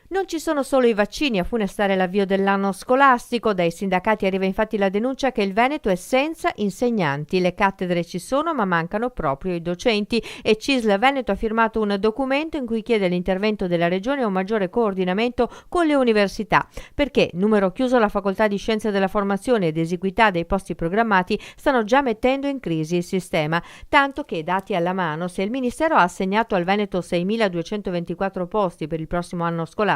Non ci sono solo i vaccini a funestare l'avvio dell'anno scolastico. Dai sindacati arriva infatti la denuncia che il Veneto è senza insegnanti. Le cattedre ci sono, ma mancano proprio i docenti, e CISL Veneto ha firmato un documento in cui chiede l'intervento della Regione e un maggiore coordinamento con le università, perché numero chiuso la facoltà di Scienze della Formazione ed esiguità dei posti programmati stanno già mettendo in crisi il sistema, tanto che, dati alla mano, se il Ministero ha assegnato al Veneto 6.224 posti per il prossimo anno scolastico,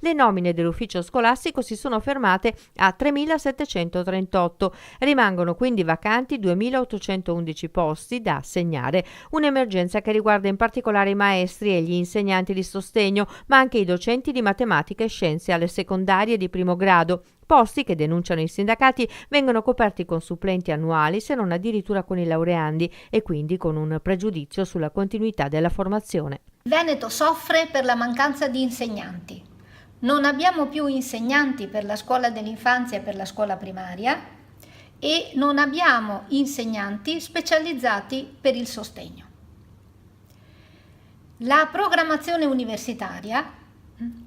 le nomine dell'ufficio scolastico si sono fermate a 3.738. Rimangono quindi vacanti 2.811 posti da assegnare. Un'emergenza che riguarda in particolare i maestri e gli insegnanti di sostegno, ma anche i docenti di matematica e scienze alle secondarie di primo grado. Posti che, denunciano i sindacati, vengono coperti con supplenti annuali, se non addirittura con i laureandi, e quindi con un pregiudizio sulla continuità della formazione. Il Veneto soffre per la mancanza di insegnanti. Non abbiamo più insegnanti per la scuola dell'infanzia e per la scuola primaria e non abbiamo insegnanti specializzati per il sostegno. La programmazione universitaria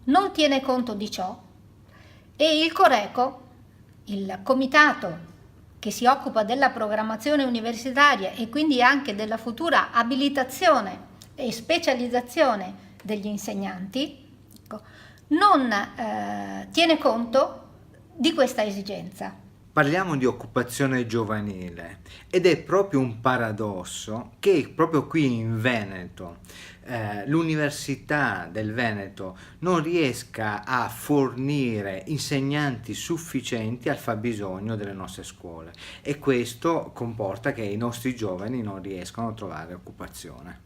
non tiene conto di ciò e il Coreco, il comitato che si occupa della programmazione universitaria e quindi anche della futura abilitazione e specializzazione degli insegnanti, non tiene conto di questa esigenza. Parliamo di occupazione giovanile ed è proprio un paradosso che proprio qui in Veneto l'Università del Veneto non riesca a fornire insegnanti sufficienti al fabbisogno delle nostre scuole, e questo comporta che i nostri giovani non riescano a trovare occupazione.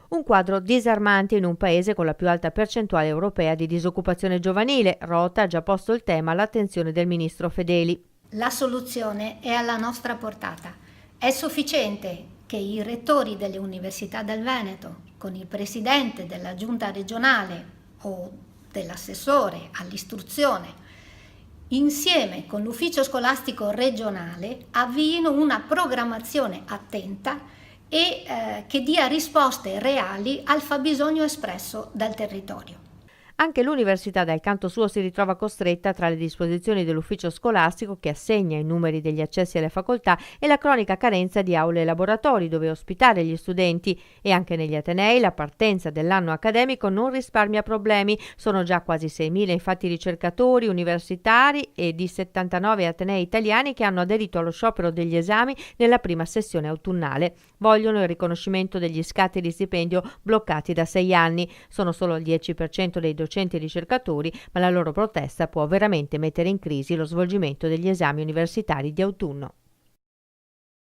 Un quadro disarmante in un paese con la più alta percentuale europea di disoccupazione giovanile. Rota ha già posto il tema all'attenzione del ministro Fedeli. La soluzione è alla nostra portata. È sufficiente che i rettori delle università del Veneto, con il presidente della giunta regionale o dell'assessore all'istruzione, insieme con l'ufficio scolastico regionale, avviino una programmazione attenta e che dia risposte reali al fabbisogno espresso dal territorio. Anche l'università, dal canto suo, si ritrova costretta tra le disposizioni dell'ufficio scolastico, che assegna i numeri degli accessi alle facoltà, e la cronica carenza di aule e laboratori dove ospitare gli studenti. E anche negli atenei la partenza dell'anno accademico non risparmia problemi. Sono già quasi 6.000 infatti ricercatori universitari e di 79 atenei italiani che hanno aderito allo sciopero degli esami nella prima sessione autunnale. Vogliono il riconoscimento degli scatti di stipendio bloccati da 6 anni. Sono solo il 10% dei docenti e ricercatori, ma la loro protesta può veramente mettere in crisi lo svolgimento degli esami universitari di autunno.